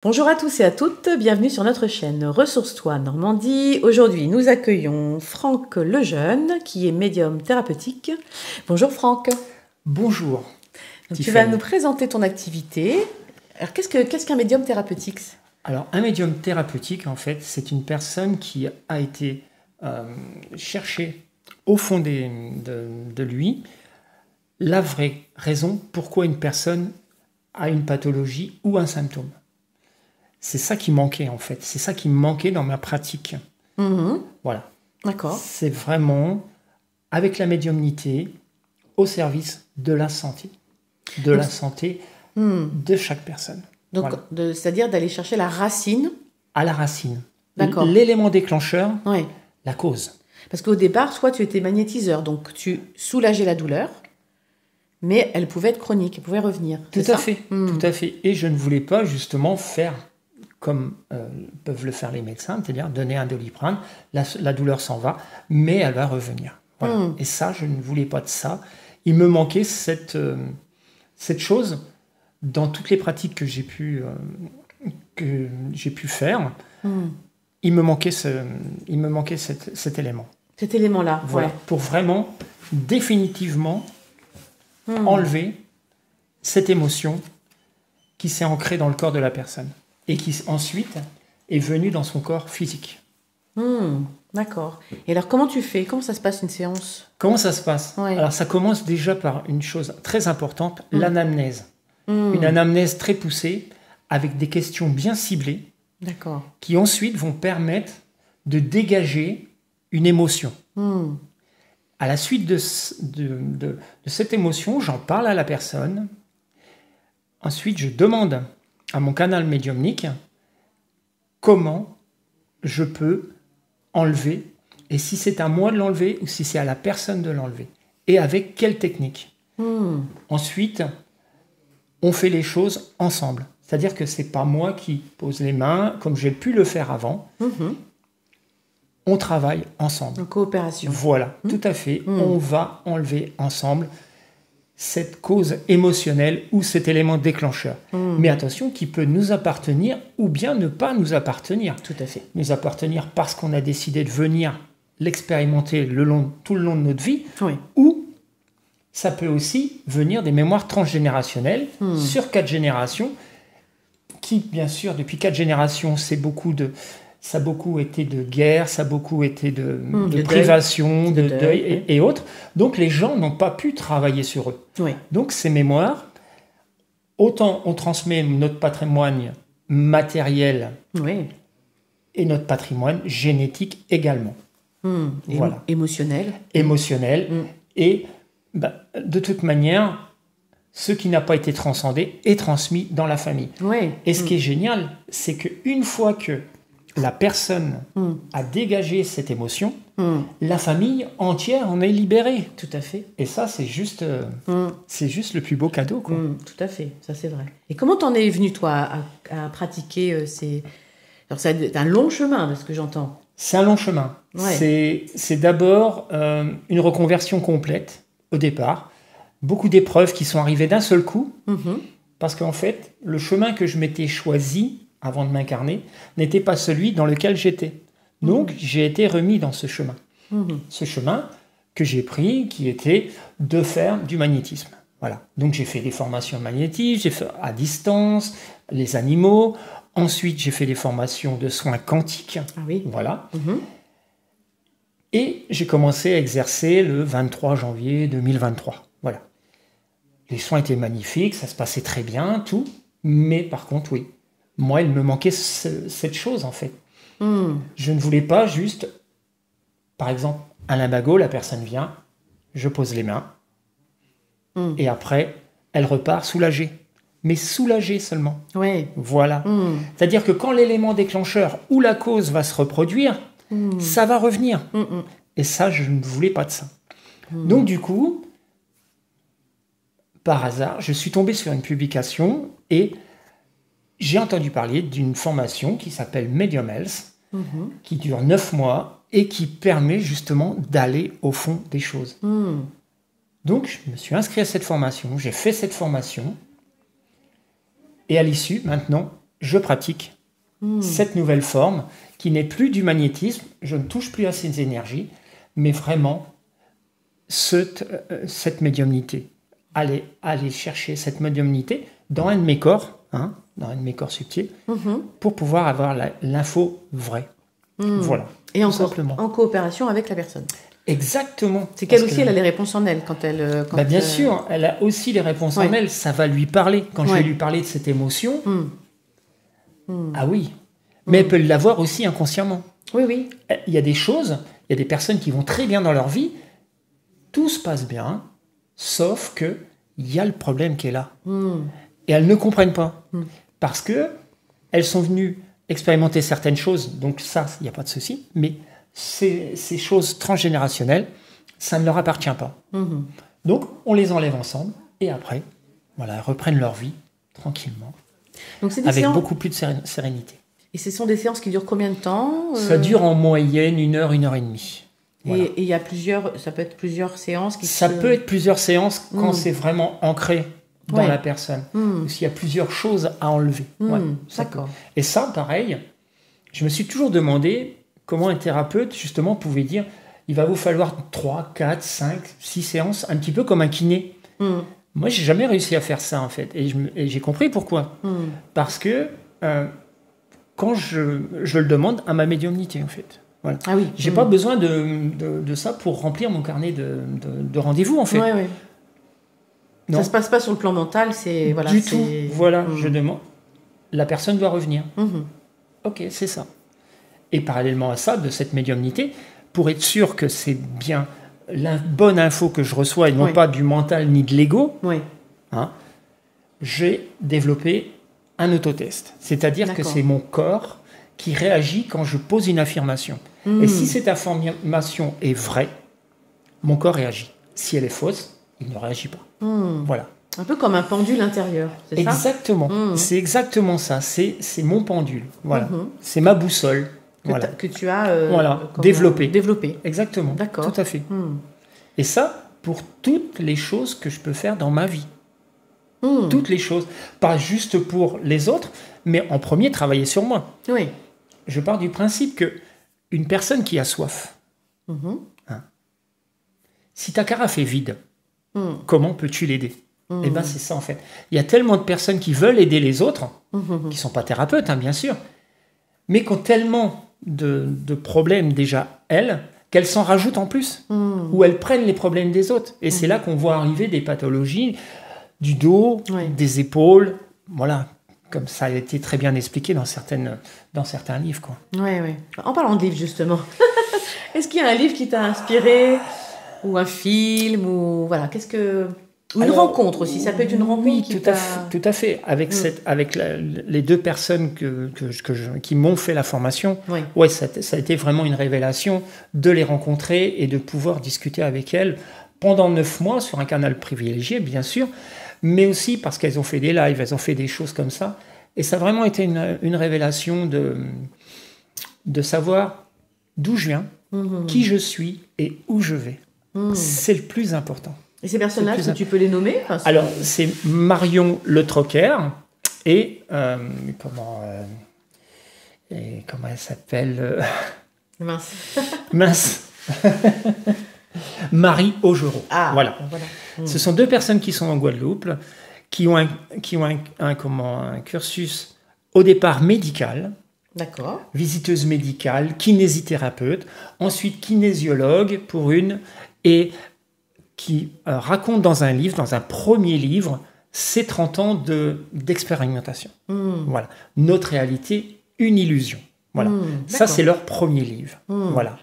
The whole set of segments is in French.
Bonjour à tous et à toutes, bienvenue sur notre chaîne Ressource-toi Normandie. Aujourd'hui, nous accueillons Franck Lejeune, qui est médium thérapeutique. Bonjour Franck. Bonjour. Donc, tu vas nous présenter ton activité. Alors, qu'est-ce qu'un médium thérapeutique? Alors, un médium thérapeutique, en fait, c'est une personne qui a été chercher au fond de lui la vraie raison pourquoi une personne a une pathologie ou un symptôme. C'est ça qui manquait, en fait. C'est ça qui me manquait dans ma pratique. Voilà. D'accord. C'est vraiment, avec la médiumnité, au service de la santé. La santé de chaque personne. Donc, voilà. C'est-à-dire d'aller chercher la racine. À la racine. D'accord. L'élément déclencheur, oui. La cause. Parce qu'au départ, toi, tu étais magnétiseur, donc tu soulageais la douleur, mais elle pouvait être chronique, elle pouvait revenir. Tout à fait. Et je ne voulais pas justement faire comme peuvent le faire les médecins, c'est-à-dire donner un Doliprane, la douleur s'en va, mais elle va revenir. Voilà. Et ça, je ne voulais pas de ça. Il me manquait cette chose dans toutes les pratiques que j'ai pu faire. Il me manquait cet élément. Cet élément-là. Voilà. Ouais. Pour vraiment, définitivement, enlever cette émotion qui s'est ancrée dans le corps de la personne et qui ensuite est venue dans son corps physique. D'accord. Et alors, comment tu fais? Comment ça se passe une séance? Comment ça se passe? Ouais. Alors, ça commence déjà par une chose très importante, l'anamnèse. Une anamnèse très poussée, avec des questions bien ciblées, d'accord, qui ensuite vont permettre de dégager une émotion. À la suite de cette émotion, j'en parle à la personne. Ensuite, je demande à mon canal médiumnique comment je peux enlever, et si c'est à moi de l'enlever ou si c'est à la personne de l'enlever, et avec quelle technique. Ensuite, on fait les choses ensemble. C'est-à-dire que ce n'est pas moi qui pose les mains, comme j'ai pu le faire avant. On travaille ensemble. En coopération. Voilà, tout à fait. On va enlever ensemble cette cause émotionnelle ou cet élément déclencheur. Mais attention, qui peut nous appartenir ou bien ne pas nous appartenir. Tout à fait. Nous appartenir parce qu'on a décidé de venir l'expérimenter tout le long de notre vie, oui. Ou ça peut aussi venir des mémoires transgénérationnelles sur 4 générations, qui, bien sûr, depuis 4 générations, ça a beaucoup été de guerre, ça a beaucoup été de privation, de deuil et autres. Donc, les gens n'ont pas pu travailler sur eux. Oui. Donc, ces mémoires, autant on transmet notre patrimoine matériel et notre patrimoine génétique également. Voilà. Émotionnel. Et de toute manière, ce qui n'a pas été transcendé est transmis dans la famille. Et ce qui est génial, c'est qu'une fois que la personne a dégagé cette émotion, la famille entière en est libérée. Tout à fait. Et ça, c'est juste le plus beau cadeau, quoi. Tout à fait, ça c'est vrai. Et comment t'en es venu, toi, à pratiquer ces... Alors, c'est un long chemin, de ce que j'entends. C'est un long chemin. C'est d'abord une reconversion complète, au départ. Beaucoup d'épreuves qui sont arrivées d'un seul coup. Parce qu'en fait, le chemin que je m'étais choisi avant de m'incarner n'était pas celui dans lequel j'étais. Donc, j'ai été remis dans ce chemin. Ce chemin que j'ai pris, qui était de faire du magnétisme. Voilà. Donc, j'ai fait des formations de magnétisme, j'ai fait à distance, les animaux. Ensuite, j'ai fait des formations de soins quantiques. Ah oui. Voilà. Et j'ai commencé à exercer le 23 janvier 2023. Voilà. Les soins étaient magnifiques, ça se passait très bien, tout. Mais par contre, oui, moi, il me manquait cette chose, en fait. Je ne voulais pas juste, par exemple, un lumbago, la personne vient, je pose les mains, et après, elle repart soulagée. Mais soulagée seulement. Voilà. C'est-à-dire que quand l'élément déclencheur ou la cause va se reproduire, ça va revenir. Et ça, je ne voulais pas de ça. Donc, du coup, par hasard, je suis tombé sur une publication et j'ai entendu parler d'une formation qui s'appelle Medium Health, qui dure 9 mois et qui permet justement d'aller au fond des choses. Donc, je me suis inscrit à cette formation, j'ai fait cette formation et à l'issue, maintenant, je pratique cette nouvelle forme qui n'est plus du magnétisme, je ne touche plus à ces énergies, mais vraiment cette médiumnité. Aller chercher cette médiumnité dans un de mes corps, dans un de mes corps subtils, pour pouvoir avoir l'info vraie. Voilà. Et encore en coopération avec la personne. Exactement. C'est qu'elle aussi, elle a les réponses en elle quand elle. Bien sûr, elle a aussi les réponses en elle. Ça va lui parler. Quand je vais lui parler de cette émotion, ah oui. Mais elle peut l'avoir aussi inconsciemment. Oui, oui. Il y a des choses, il y a des personnes qui vont très bien dans leur vie, tout se passe bien, sauf que il y a le problème qui est là. Et elles ne comprennent pas. Parce que elles sont venues expérimenter certaines choses, donc ça, il n'y a pas de souci, mais ces choses transgénérationnelles, ça ne leur appartient pas. Donc, on les enlève ensemble, et après, voilà, elles reprennent leur vie, tranquillement, donc avec beaucoup plus de sérénité. Et ce sont des séances qui durent combien de temps Ça dure en moyenne 1 heure, 1 heure et demie. Voilà. Et il y a ça peut être plusieurs séances peut être plusieurs séances quand c'est vraiment ancré dans la personne. Ou s'il y a plusieurs choses à enlever. D'accord. Et ça, pareil, je me suis toujours demandé comment un thérapeute, justement, pouvait dire il va vous falloir 3, 4, 5, 6 séances, un petit peu comme un kiné. Moi, j'ai jamais réussi à faire ça, en fait. Et j'ai compris pourquoi. Parce que quand je le demande à ma médiumnité, en fait. Voilà. Ah oui. J'ai pas besoin de ça pour remplir mon carnet de rendez-vous, en fait. Non. Ça se passe pas sur le plan mental, c'est voilà. Du tout. Voilà, je demande. La personne doit revenir. Ok, c'est ça. Et parallèlement à ça, de cette médiumnité, pour être sûr que c'est bien la bonne info que je reçois et non pas du mental ni de l'ego, j'ai développé un autotest. C'est-à-dire que c'est mon corps qui réagit quand je pose une affirmation. Et si cette affirmation est vraie, mon corps réagit. Si elle est fausse, il ne réagit pas. Voilà. Un peu comme un pendule intérieur, c'est ça ? Exactement. C'est exactement ça. C'est mon pendule. Voilà. C'est ma boussole. Que tu as développé. Exactement. D'accord. Tout à fait. Et ça, pour toutes les choses que je peux faire dans ma vie. Toutes les choses. Pas juste pour les autres, mais en premier, travailler sur moi. Oui. Je pars du principe que une personne qui a soif, si ta carafe est vide, comment peux-tu l'aider ? Eh bien, c'est ça, en fait. Il y a tellement de personnes qui veulent aider les autres, qui ne sont pas thérapeutes, bien sûr, mais qui ont tellement de problèmes déjà, elles, qu'elles s'en rajoutent en plus, ou elles prennent les problèmes des autres. Et c'est là qu'on voit arriver des pathologies du dos, des épaules, voilà, comme ça a été très bien expliqué dans certains livres, quoi. Oui. En parlant de livres, justement, est-ce qu'il y a un livre qui t'a inspiré, ou un film, ou voilà, ou une rencontre aussi, ça peut être une rencontre. Oui, tout à fait. Avec les 2 personnes qui m'ont fait la formation, ça a été vraiment une révélation de les rencontrer et de pouvoir discuter avec elles pendant 9 mois sur un canal privilégié, bien sûr, mais aussi parce qu'elles ont fait des lives, elles ont fait des choses comme ça. Et ça a vraiment été une révélation de savoir d'où je viens, qui je suis et où je vais. C'est le plus important. Et ces personnages, est-ce que tu peux les nommer ? Alors, c'est Marion Le Troquer et comment elle s'appelle Mince. Marie Augereau. Voilà. Ce sont 2 personnes qui sont en Guadeloupe, qui ont un cursus au départ médical. D'accord. Visiteuse médicale, kinésithérapeute, ensuite kinésiologue pour une, et qui raconte dans un premier livre, ses 30 ans d'expérimentation. Voilà. Notre réalité, une illusion. Voilà. Ça, c'est leur premier livre. Voilà.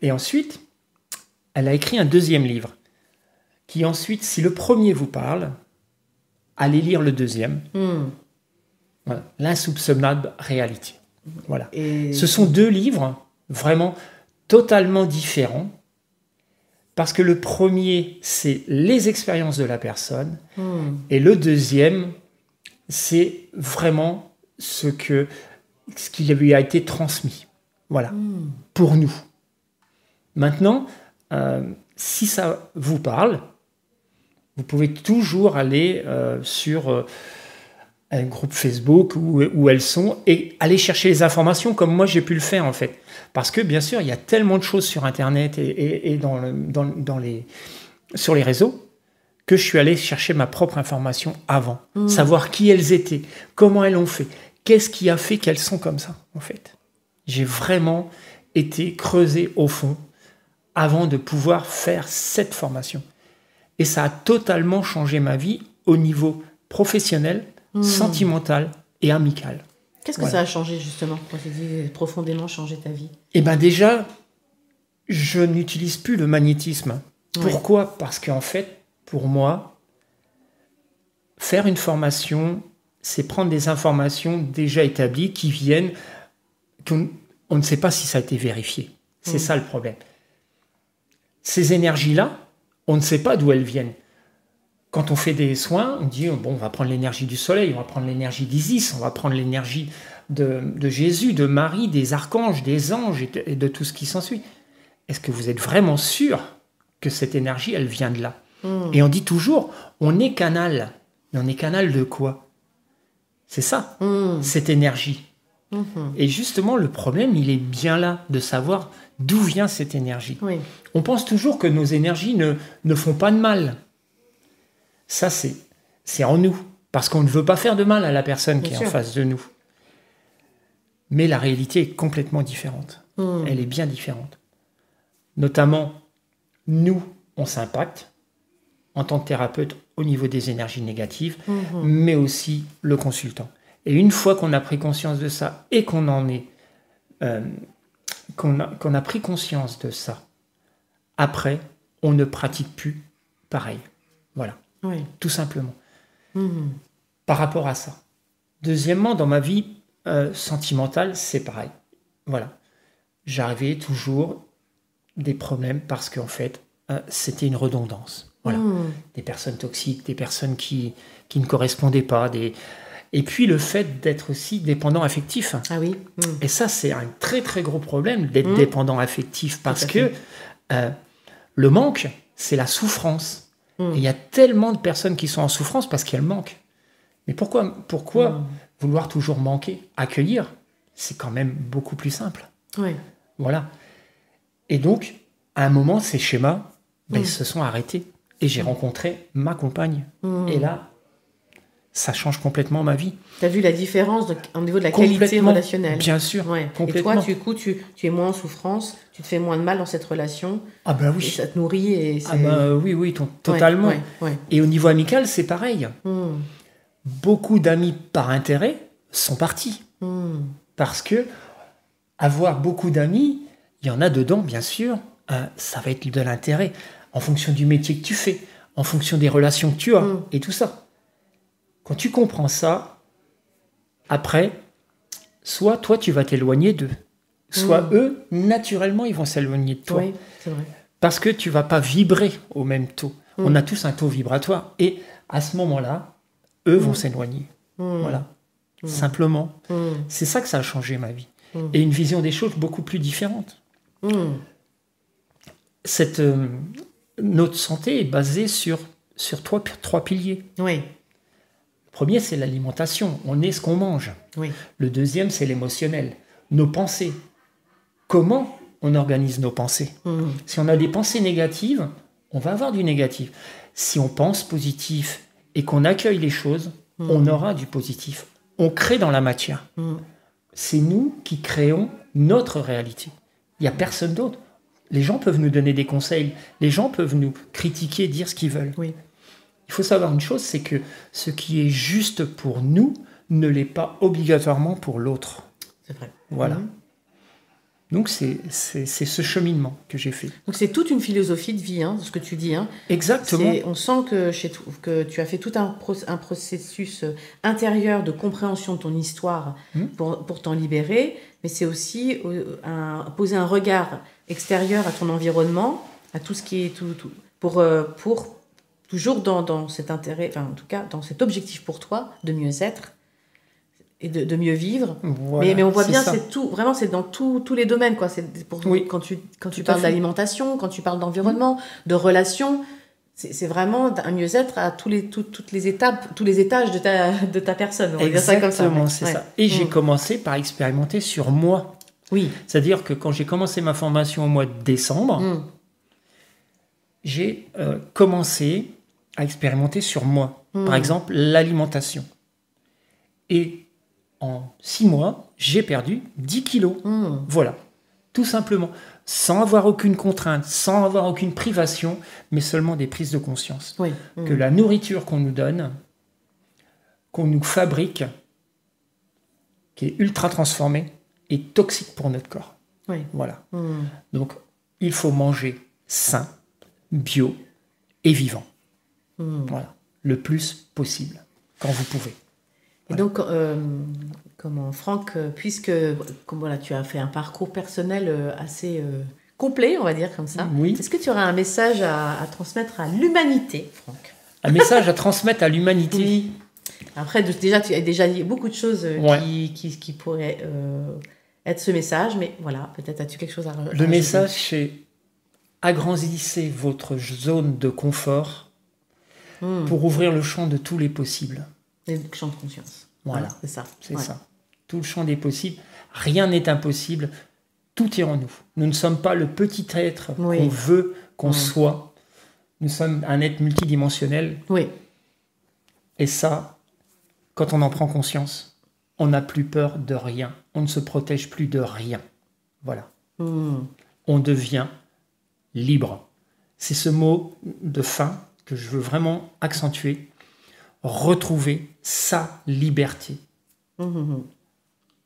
Et ensuite, elle a écrit un 2e livre, qui ensuite, si le premier vous parle, allez lire le 2e. Voilà. L'insoupçonnable réalité. Voilà. Ce sont 2 livres vraiment totalement différents, parce que le premier, c'est les expériences de la personne, et le 2e, c'est vraiment ce qui lui a été transmis. Voilà. Pour nous. Maintenant, si ça vous parle, vous pouvez toujours aller sur un groupe Facebook où elles sont et aller chercher les informations comme moi j'ai pu le faire en fait. Parce que bien sûr, il y a tellement de choses sur Internet et sur les réseaux que je suis allé chercher ma propre information avant. Savoir qui elles étaient, comment elles ont fait, qu'est-ce qui a fait qu'elles sont comme ça en fait. J'ai vraiment été creusé au fond avant de pouvoir faire cette formation. Et ça a totalement changé ma vie au niveau professionnel, sentimental et amical. Qu'est-ce que ça a changé justement quand tu dis profondément changer ta vie? Eh bien déjà, je n'utilise plus le magnétisme. Pourquoi? Parce qu'en fait, pour moi, faire une formation, c'est prendre des informations déjà établies qui viennent, on ne sait pas si ça a été vérifié. C'est ça le problème. Ces énergies-là, on ne sait pas d'où elles viennent. Quand on fait des soins, on dit bon, on va prendre l'énergie du soleil, on va prendre l'énergie d'Isis, on va prendre l'énergie de Jésus, de Marie, des archanges, des anges et de tout ce qui s'ensuit. Est-ce que vous êtes vraiment sûr que cette énergie, elle vient de là? Et on dit toujours, on est canal. Mais on est canal de quoi? C'est ça, cette énergie. Et justement, le problème, il est bien là, de savoir d'où vient cette énergie. On pense toujours que nos énergies ne font pas de mal. Ça, c'est en nous. Parce qu'on ne veut pas faire de mal à la personne qui est en face de nous. Mais la réalité est complètement différente. Elle est bien différente. Notamment, nous, on s'impacte en tant que thérapeute au niveau des énergies négatives, mais aussi le consultant. Et une fois qu'on a pris conscience de ça et qu'on a pris conscience de ça, après, on ne pratique plus pareil. Voilà, tout simplement. Par rapport à ça. Deuxièmement, dans ma vie sentimentale, c'est pareil. Voilà, j'avais toujours des problèmes parce qu'en fait, c'était une redondance. Voilà, des personnes toxiques, des personnes qui ne correspondaient pas, et puis le fait d'être aussi dépendant affectif. Ah oui. Et ça, c'est un très très gros problème d'être dépendant affectif parce que le manque, c'est la souffrance. Et il y a tellement de personnes qui sont en souffrance parce qu'elles manquent. Mais pourquoi vouloir toujours manquer? Accueillir, c'est quand même beaucoup plus simple. Voilà. Et donc, à un moment, ces schémas, ils se sont arrêtés. Et j'ai rencontré ma compagne. Et là, ça change complètement ma vie. Tu as vu la différence au niveau de la qualité relationnelle? Bien sûr. Et toi, du coup, tu es moins en souffrance, tu te fais moins de mal dans cette relation. Ah ben oui. Et ça te nourrit. Et oui, totalement. Et au niveau amical, c'est pareil. Beaucoup d'amis par intérêt sont partis. Parce que avoir beaucoup d'amis, il y en a dedans, bien sûr, ça va être de l'intérêt. En fonction du métier que tu fais, en fonction des relations que tu as, et tout ça. Quand tu comprends ça, après, soit toi, tu vas t'éloigner d'eux, soit eux, naturellement, ils vont s'éloigner de toi. Oui, c'est vrai. Parce que tu ne vas pas vibrer au même taux. On a tous un taux vibratoire. Et à ce moment-là, eux vont s'éloigner. Voilà. Simplement. C'est ça que ça a changé ma vie. Et une vision des choses beaucoup plus différente. Notre santé est basée sur trois piliers. Le premier, c'est l'alimentation. On est ce qu'on mange. Le deuxième, c'est l'émotionnel. Nos pensées. Comment on organise nos pensées? Si on a des pensées négatives, on va avoir du négatif. Si on pense positif et qu'on accueille les choses, on aura du positif. On crée dans la matière. C'est nous qui créons notre réalité. Il n'y a personne d'autre. Les gens peuvent nous donner des conseils, les gens peuvent nous critiquer, dire ce qu'ils veulent. Il faut savoir une chose, c'est que ce qui est juste pour nous ne l'est pas obligatoirement pour l'autre. C'est vrai. Voilà. Donc c'est ce cheminement que j'ai fait. Donc c'est toute une philosophie de vie, ce que tu dis. Exactement. On sent que tu as fait tout un processus intérieur de compréhension de ton histoire pour t'en libérer, mais c'est aussi poser un regard extérieur à ton environnement, à tout ce qui est pour toujours dans cet intérêt, enfin en tout cas dans cet objectif pour toi de mieux être et de mieux vivre. Voilà, mais on voit bien, c'est tout, vraiment c'est dans tous les domaines, quoi. C'est quand tu parles d'alimentation, quand tu parles d'environnement, de relations, c'est vraiment un mieux-être à toutes les étapes, tous les étages de ta personne. On va dire ça comme ça. Exactement, c'est ça. Et j'ai commencé par expérimenter sur moi. Oui. C'est-à-dire que quand j'ai commencé ma formation au mois de décembre, j'ai commencé à expérimenter sur moi. Par exemple, l'alimentation. Et en 6 mois, j'ai perdu 10 kilos. Voilà, tout simplement. Sans avoir aucune contrainte, sans avoir aucune privation, mais seulement des prises de conscience. Oui. Que la nourriture qu'on nous donne, qu'on nous fabrique, qui est ultra transformée, est toxique pour notre corps. Oui. Voilà. Donc, il faut manger sain, bio et vivant. Voilà. Le plus possible, quand vous pouvez. Et donc, Franck, puisque voilà, tu as fait un parcours personnel assez complet, on va dire comme ça, est-ce que tu aurais un message à transmettre à l'humanité, Franck? Un message à transmettre à l'humanité. Oui. Après, déjà, tu as déjà dit beaucoup de choses qui pourraient être ce message, mais voilà, peut-être as-tu quelque chose à rajouter. Le message, c'est agrandissez votre zone de confort pour ouvrir le champ de tous les possibles. Le champ de conscience. Voilà, c'est ça. C'est ça. Tout le champ des possibles. Rien n'est impossible. Tout est en nous. Nous ne sommes pas le petit être qu'on veut qu'on soit. Nous sommes un être multidimensionnel. Oui. Et ça, quand on en prend conscience, on n'a plus peur de rien. On ne se protège plus de rien. Voilà. On devient libre. C'est ce mot de fin que je veux vraiment accentuer. Retrouver sa liberté.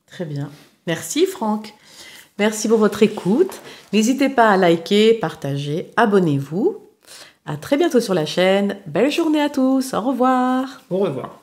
Très bien. Merci Franck. Merci pour votre écoute. N'hésitez pas à liker, partager, abonnez-vous. À très bientôt sur la chaîne. Belle journée à tous. Au revoir. Au revoir.